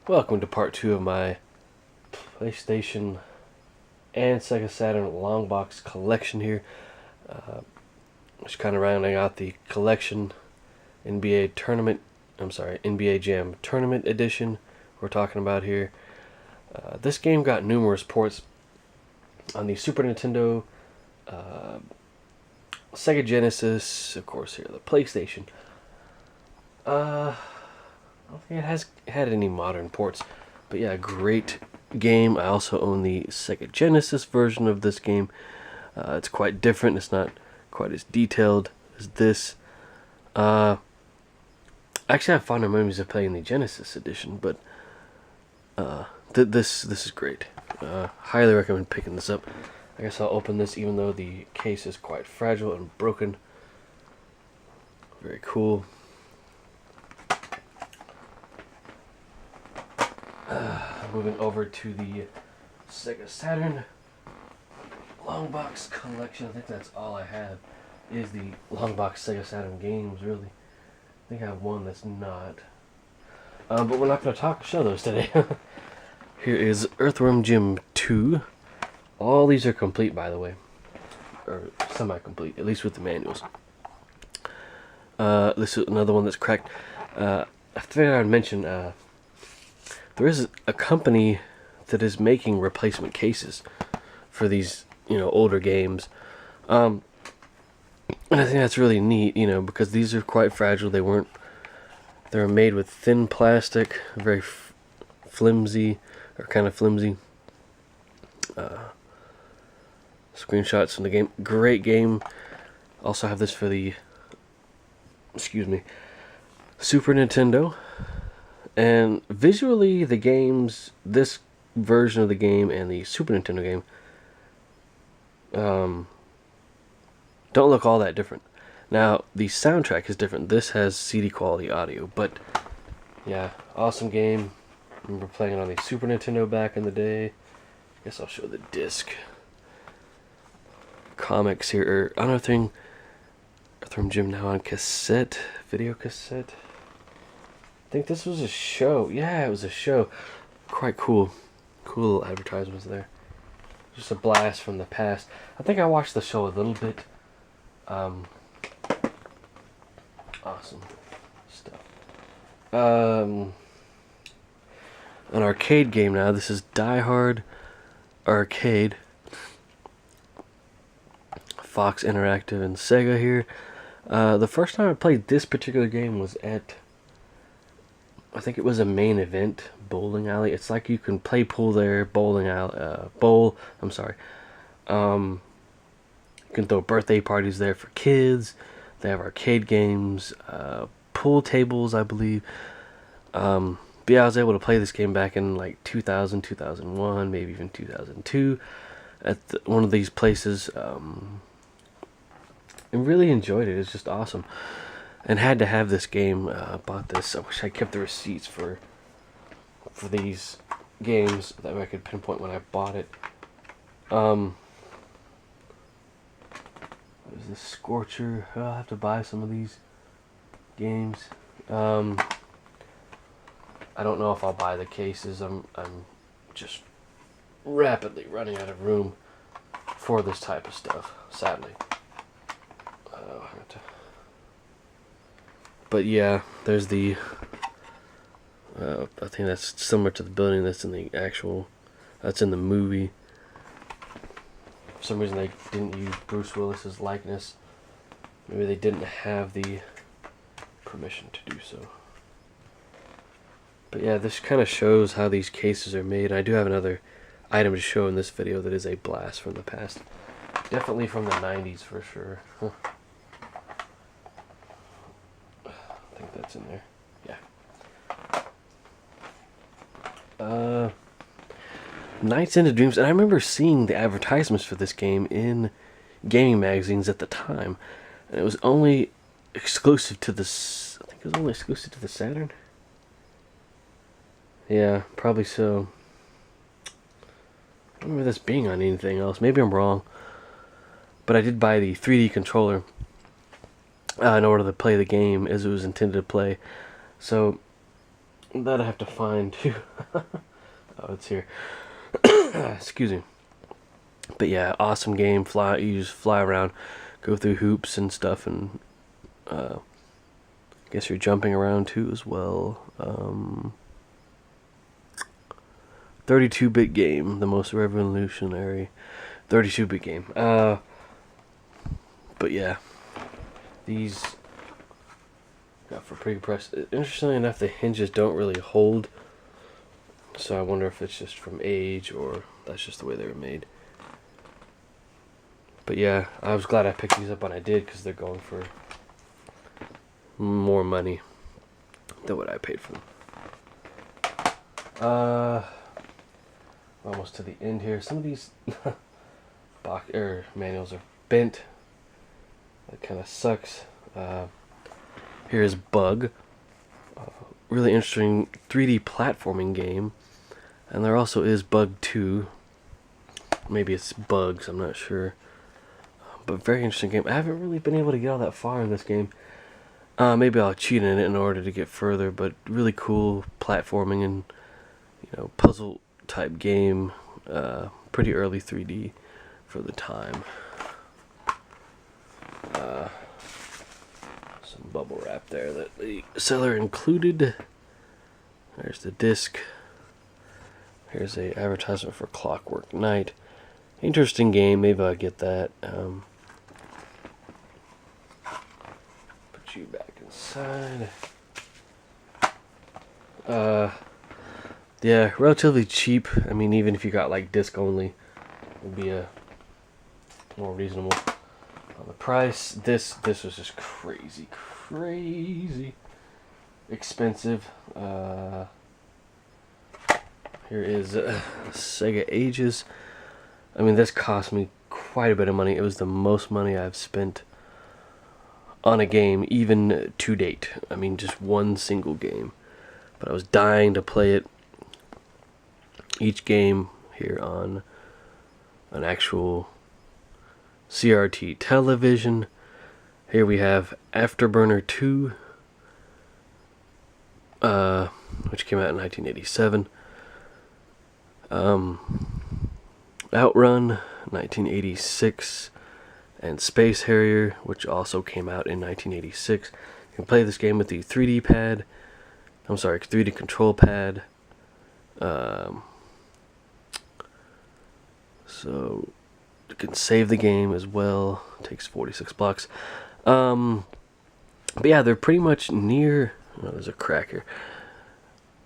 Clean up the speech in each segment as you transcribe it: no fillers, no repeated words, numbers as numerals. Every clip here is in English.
Welcome to part 2 of my PlayStation and Sega Saturn long box collection here. Just kind of rounding out the collection. NBA Jam Tournament Edition we're talking about here. This game got numerous ports on the Super Nintendo, Sega Genesis, of course here, the PlayStation. I don't think it has had any modern ports, but yeah, great game. I also own the Sega Genesis version of this game. It's quite different. It's not quite as detailed as this. Actually, I have fonder memories of playing the Genesis edition, but this is great. Highly recommend picking this up. I guess I'll open this even though the case is quite fragile and broken. Very cool. Moving over to the Sega Saturn long box collection. I think that's all I have is the long box Sega Saturn games, really. I think I have one that's not. But we're not going to show those today. Here is Earthworm Jim 2. All these are complete, by the way. Or semi-complete, at least with the manuals. This is another one that's cracked. I figured I'd mention, there is a company that is making replacement cases for these, older games. And I think that's really neat, because these are quite fragile. They were made with thin plastic, very flimsy, or kind of flimsy. Screenshots from the game. Great game. Also have this for the, Super Nintendo. And visually, the games, this version of the game and the Super Nintendo game, don't look all that different. Now, the soundtrack is different. This has CD quality audio, but yeah, awesome game. I remember playing it on the Super Nintendo back in the day. Guess I'll show the disc. Comics here, Earthworm Jim now on cassette, video cassette. I think this was a show. Yeah, it was a show. Quite cool. Cool advertisements there. Just a blast from the past. I think I watched the show a little bit. Awesome stuff. An arcade game now. This is Die Hard Arcade. Fox Interactive and Sega here. The first time I played this particular game was at, I think it was a main event bowling alley. It's like you can play pool there, bowling alley, you can throw birthday parties there for kids. They have arcade games, pool tables, I believe. But yeah, I was able to play this game back in like 2000, 2001, maybe even 2002 at one of these places. And really enjoyed it. It's just awesome. And had to have this game. Bought this. I wish I kept the receipts for these games. That way I could pinpoint when I bought it. What is this? Scorcher. I'll have to buy some of these games. I don't know if I'll buy the cases. I'm just rapidly running out of room for this type of stuff, sadly. But yeah, there's the I think that's similar to the building that's in the movie. For some reason they didn't use Bruce Willis's likeness. Maybe they didn't have the permission to do so. But yeah, this kind of shows how these cases are made. I do have another item to show in this video that is a blast from the past. Definitely from the 90s for sure. I think that's in there. Yeah. Nights into Dreams, and I remember seeing the advertisements for this game in gaming magazines at the time, and it was only exclusive to this. I think it was only exclusive to the Saturn. Yeah, probably so. I don't remember this being on anything else. Maybe I'm wrong, but I did buy the 3D controller in order to play the game as it was intended to play. So that I have to find too. Oh, it's here. Excuse me. But yeah, awesome game. You just fly around, go through hoops and stuff, and I guess you're jumping around too as well. 32-bit game, the most revolutionary 32-bit game. But yeah, these got for pretty price. Interestingly enough, the hinges don't really hold, so I wonder if it's just from age or that's just the way they were made. But yeah, I was glad I picked these up when I did, because they're going for more money than what I paid for them. Almost to the end here. Some of these manuals are bent. That kind of sucks. Here's Bug. Really interesting 3D platforming game. And there also is Bug 2. Maybe it's Bugs, I'm not sure. But very interesting game. I haven't really been able to get all that far in this game. Maybe I'll cheat in it in order to get further, but really cool platforming and, you know, puzzle type game. Pretty early 3D for the time. Some bubble wrap there that the seller included. There's the disc. Here's a advertisement for Clockwork Knight. Interesting game. Maybe I'll get that. Put you back inside. Yeah, relatively cheap. I mean, even if you got like disc only, it would be a more reasonable on the price. This was just crazy expensive. Here is Sega Ages. I mean, this cost me quite a bit of money. It was the most money I've spent on a game, even to date. I mean, just one single game. But I was dying to play it. Each game here on an actual CRT television. Here we have Afterburner 2, which came out in 1987. Outrun, 1986, and Space Harrier, which also came out in 1986. You can play this game with the 3D pad. 3D control pad. So you can save the game as well. It takes 46 bucks. But yeah, they're pretty much near. Oh, there's a crack here.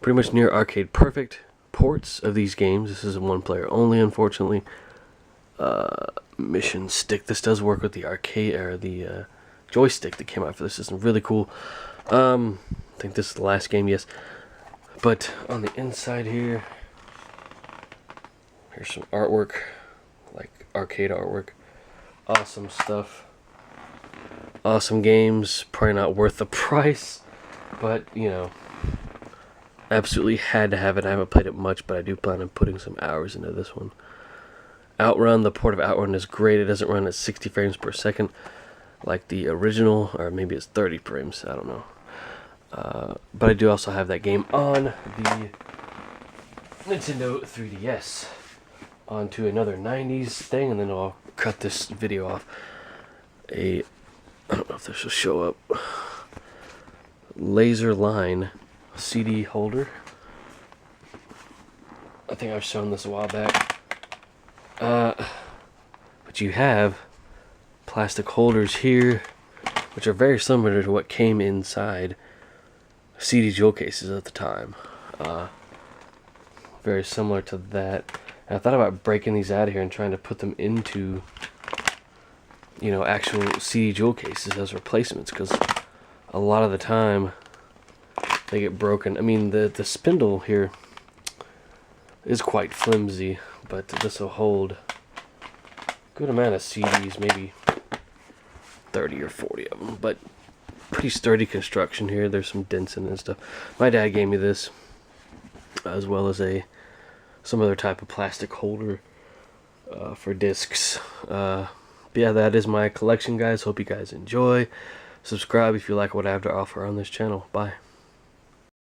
Pretty much near arcade perfect ports of these games. This is a one player only, unfortunately. Mission stick. This does work with the arcade or the joystick that came out for this system. Really cool. I think this is the last game, yes. But on the inside here, here's some artwork, like arcade artwork. Awesome stuff. Awesome games. Probably not worth the price, but you know, absolutely had to have it. I haven't played it much, but I do plan on putting some hours into this one. Outrun, the port of Outrun is great. It doesn't run at 60 frames per second like the original, or maybe it's 30 frames, I don't know. But I do also have that game on the Nintendo 3DS onto another 90s thing, and then I'll cut this video off. I don't know if this will show up. Laser line CD holder. I think I've shown this a while back. But you have plastic holders here, which are very similar to what came inside CD jewel cases at the time. Very similar to that. And I thought about breaking these out of here and trying to put them into, you know, actual CD jewel cases as replacements, because a lot of the time they get broken. I mean, the spindle here is quite flimsy, but this will hold a good amount of CDs, maybe 30 or 40 of them, but pretty sturdy construction here. There's some dents in it and stuff. My dad gave me this, as well as some other type of plastic holder for discs. But yeah, that is my collection, guys. Hope you guys enjoy. Subscribe if you like what I have to offer on this channel. Bye.